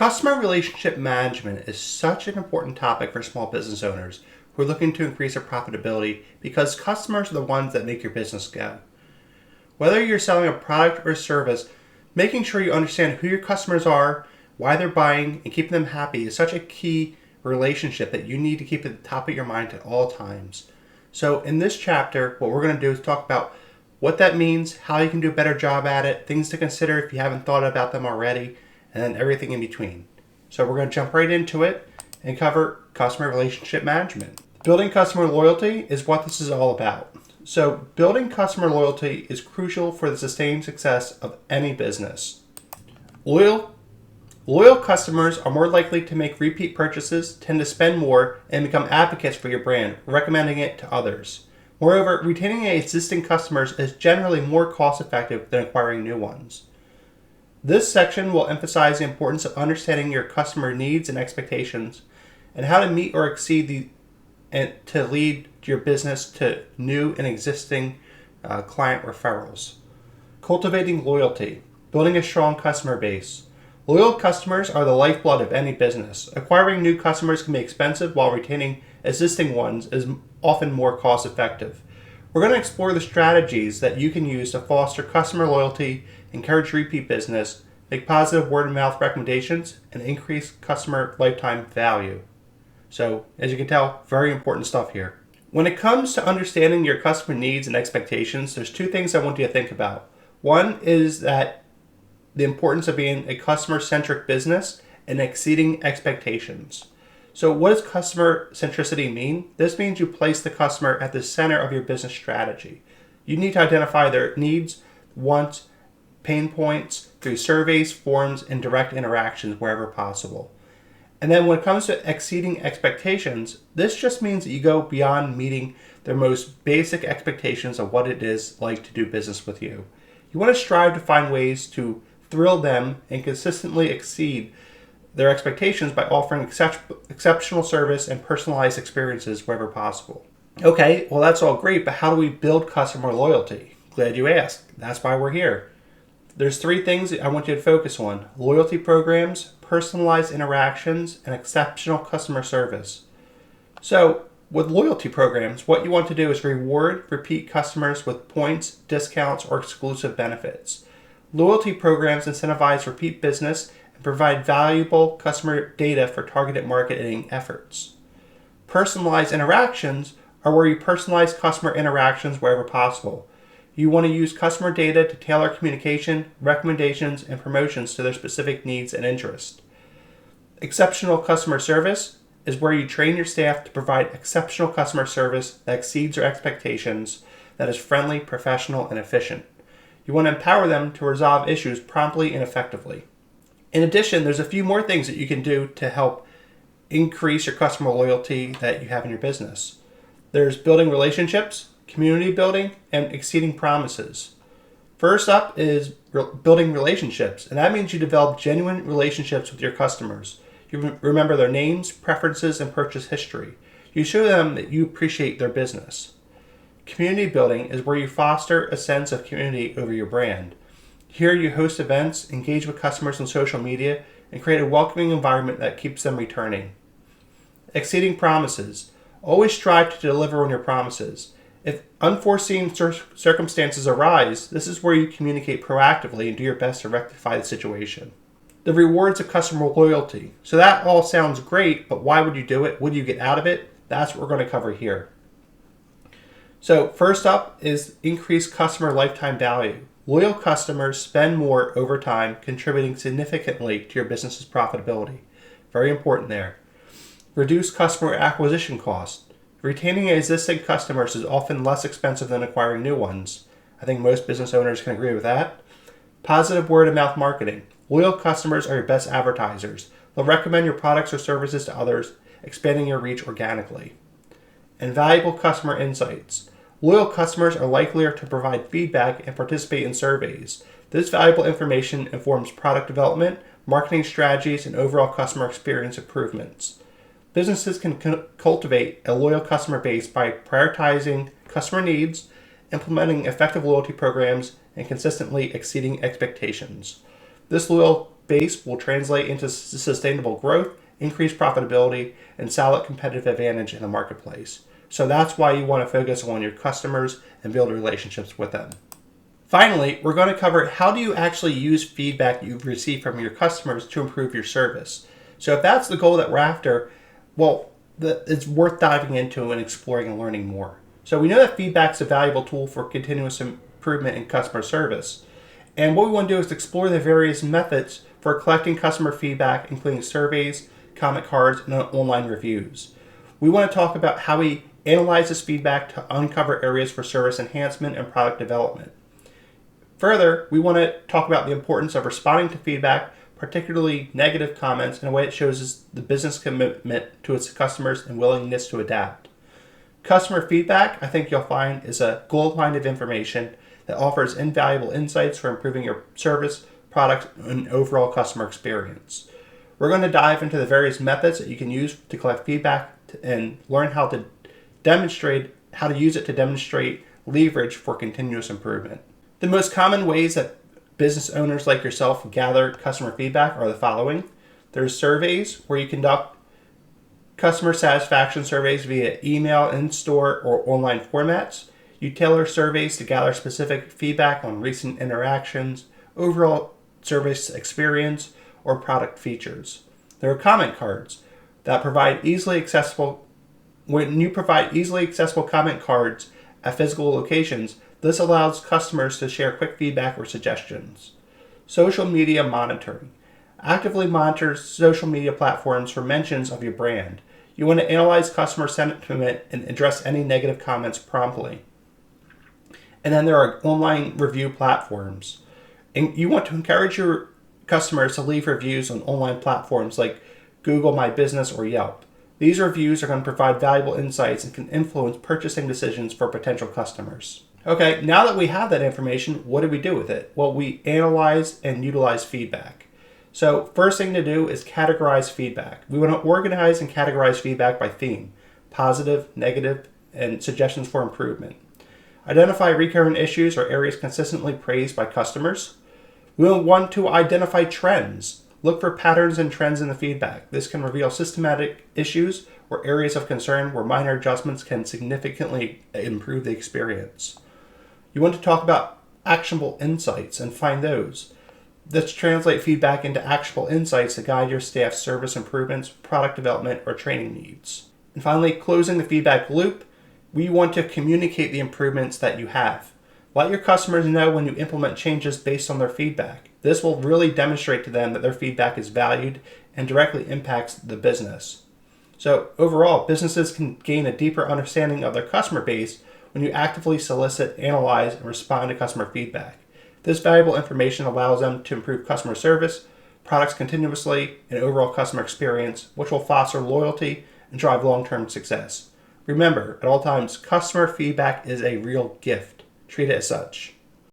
Customer relationship management is such an important topic for small business owners who are looking to increase their profitability because customers are the ones that make your business go. Whether you're selling a product or a service, making sure you understand who your customers are, why they're buying, and keeping them happy is such a key relationship that you need to keep at the top of your mind at all times. So in this chapter, what we're going to do is talk about what that means, how you can do a better job at it, things to consider if you haven't thought about them already, and then everything in between. So we're going to jump right into it and cover customer relationship management. Building customer loyalty is what this is all about. So building customer loyalty is crucial for the sustained success of any business. Loyal customers are more likely to make repeat purchases, tend to spend more, and become advocates for your brand, recommending it to others. Moreover, retaining existing customers is generally more cost-effective than acquiring new ones. This section will emphasize the importance of understanding your customer needs and expectations and how to meet or exceed and to lead your business to new and existing client referrals. Cultivating loyalty, building a strong customer base. Loyal customers are the lifeblood of any business. Acquiring new customers can be expensive while retaining existing ones is often more cost effective. We're going to explore the strategies that you can use to foster customer loyalty, encourage repeat business, make positive word of mouth recommendations, and increase customer lifetime value. So, as you can tell, very important stuff here. When it comes to understanding your customer needs and expectations, there's two things I want you to think about. One is that the importance of being a customer-centric business and exceeding expectations. So what does customer centricity mean? This means you place the customer at the center of your business strategy. You need to identify their needs, wants, pain points through surveys, forums, and direct interactions wherever possible. And then when it comes to exceeding expectations, this just means that you go beyond meeting their most basic expectations of what it is like to do business with you. You want to strive to find ways to thrill them and consistently exceed their expectations by offering exceptional service and personalized experiences wherever possible. Okay, well that's all great, but how do we build customer loyalty? Glad you asked. That's why we're here. There's three things I want you to focus on: loyalty programs, personalized interactions, and exceptional customer service. So with loyalty programs, what you want to do is reward repeat customers with points, discounts, or exclusive benefits. Loyalty programs incentivize repeat business and provide valuable customer data for targeted marketing efforts. Personalized interactions are where you personalize customer interactions wherever possible. You want to use customer data to tailor communication, recommendations, and promotions to their specific needs and interests. Exceptional customer service is where you train your staff to provide exceptional customer service that exceeds their expectations, that is friendly, professional, and efficient. You want to empower them to resolve issues promptly and effectively. In addition, there's a few more things that you can do to help increase your customer loyalty that you have in your business. There's building relationships, community building, and exceeding promises. First up is building relationships, and that means you develop genuine relationships with your customers. You remember their names, preferences, and purchase history. You show them that you appreciate their business. Community building is where you foster a sense of community over your brand. Here you host events, engage with customers on social media, and create a welcoming environment that keeps them returning. Exceeding promises. Always strive to deliver on your promises. If unforeseen circumstances arise, this is where you communicate proactively and do your best to rectify the situation. The rewards of customer loyalty. So that all sounds great, but why would you do it? What do you get out of it? That's what we're going to cover here. So first up is increased customer lifetime value. Loyal customers spend more over time, contributing significantly to your business's profitability. Very important there. Reduce customer acquisition costs. Retaining existing customers is often less expensive than acquiring new ones. I think most business owners can agree with that. Positive word of mouth marketing. Loyal customers are your best advertisers. They'll recommend your products or services to others, expanding your reach organically. And valuable customer insights. Loyal customers are likelier to provide feedback and participate in surveys. This valuable information informs product development, marketing strategies, and overall customer experience improvements. Businesses can cultivate a loyal customer base by prioritizing customer needs, implementing effective loyalty programs, and consistently exceeding expectations. This loyal base will translate into sustainable growth, increased profitability, and solid competitive advantage in the marketplace. So that's why you want to focus on your customers and build relationships with them. Finally, we're going to cover how do you actually use feedback you've received from your customers to improve your service. So if that's the goal that we're after, well, it's worth diving into and exploring and learning more. So we know that feedback is a valuable tool for continuous improvement in customer service. And what we want to do is explore the various methods for collecting customer feedback, including surveys, comment cards, and online reviews. We want to talk about how we analyze this feedback to uncover areas for service enhancement and product development. Further, we want to talk about the importance of responding to feedback, particularly negative comments, in a way that shows the business commitment to its customers and willingness to adapt. Customer feedback, I think you'll find, is a gold mine of information that offers invaluable insights for improving your service, product, and overall customer experience. We're going to dive into the various methods that you can use to collect feedback and learn how to use it to demonstrate leverage for continuous improvement. The most common ways that business owners like yourself gather customer feedback are the following. There's surveys, where you conduct customer satisfaction surveys via email, in-store, or online formats. You tailor surveys to gather specific feedback on recent interactions, overall service experience, or product features. There are comment cards that provide easily accessible. When you provide easily accessible comment cards at physical locations, this allows customers to share quick feedback or suggestions. Social media monitoring. Actively monitor social media platforms for mentions of your brand. You want to analyze customer sentiment and address any negative comments promptly. And then there are online review platforms. And you want to encourage your customers to leave reviews on online platforms like Google My Business or Yelp. These reviews are going to provide valuable insights and can influence purchasing decisions for potential customers. Okay, now that we have that information, what do we do with it? Well, we analyze and utilize feedback. So first thing to do is categorize feedback. We want to organize and categorize feedback by theme: positive, negative, and suggestions for improvement. Identify recurrent issues or areas consistently praised by customers. We want to identify trends. Look for patterns and trends in the feedback. This can reveal systematic issues or areas of concern where minor adjustments can significantly improve the experience. You want to talk about actionable insights and find those. Let's translate feedback into actionable insights to guide your staff's service improvements, product development, or training needs. And finally, closing the feedback loop, we want to communicate the improvements that you have. Let your customers know when you implement changes based on their feedback. This will really demonstrate to them that their feedback is valued and directly impacts the business. So overall, businesses can gain a deeper understanding of their customer base when you actively solicit, analyze, and respond to customer feedback. This valuable information allows them to improve customer service, products continuously, and overall customer experience, which will foster loyalty and drive long-term success. Remember, at all times, customer feedback is a real gift. Treat it as such.